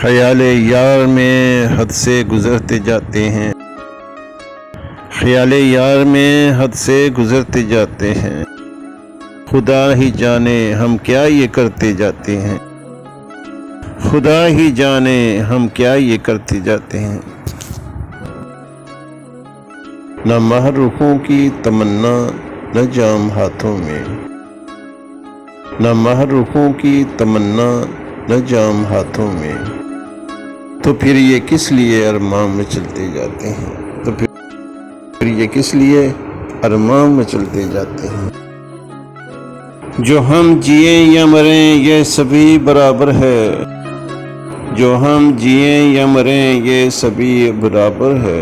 خیال یار میں حد سے گزرتے جاتے ہیں، خیال یار میں حد سے گزرتے جاتے ہیں، خدا ہی جانے ہم کیا یہ کرتے جاتے ہیں، خدا ہی جانے ہم کیا یہ کرتے جاتے ہیں۔ نہ محروحوں کی تمنا نہ جام ہاتھوں میں، نہ محروحوں کی تمنا نہ جام ہاتھوں میں، تو پھر یہ کس لیے ارمان میں چلتے جاتے ہیں، تو پھر یہ کس لیے ارمان میں چلتے جاتے ہیں۔ جو ہم جئیں یا مریں یہ سبھی برابر ہے، جو ہم جئیں یا مریں یہ سبھی برابر ہے،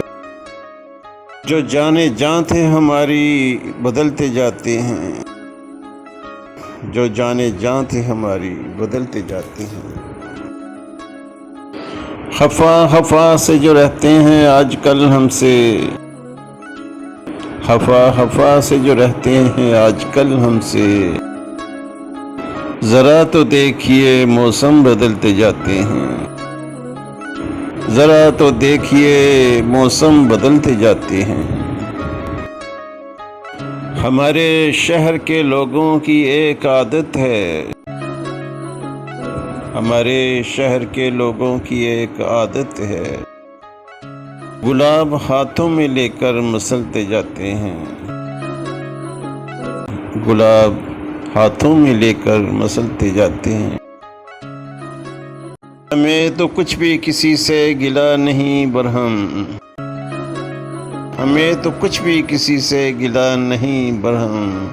جو جانے جاں تھے ہماری بدلتے جاتے ہیں، جو جانے جاں تھے ہماری بدلتے جاتے ہیں۔ خفا خفا سے جو رہتے ہیں آج کل ہم سے، خفا خفا سے جو رہتے ہیں آج کل ہم سے، ذرا تو دیکھیے موسم بدلتے جاتے ہیں، ذرا تو دیکھیے موسم بدلتے جاتے ہیں۔ ہمارے شہر کے لوگوں کی ایک عادت ہے، ہمارے شہر کے لوگوں کی ایک عادت ہے، گلاب ہاتھوں میں لے کر مسلتے جاتے ہیں، گلاب ہاتھوں میں لے کر مسلتے جاتے ہیں۔ ہمیں تو کچھ بھی کسی سے گلہ نہیں برہم، ہمیں تو کچھ بھی کسی سے گلہ نہیں برہم،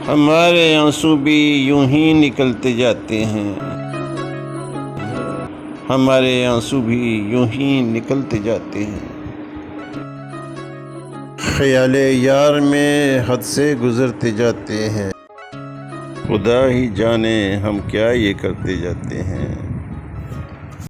ہمارے آنسو بھی یوں ہی نکلتے جاتے ہیں، ہمارے آنسو بھی یوں ہی نکلتے جاتے ہیں۔ خیال یار میں حد سے گزرتے جاتے ہیں، خدا ہی جانے ہم کیا یہ کرتے جاتے ہیں۔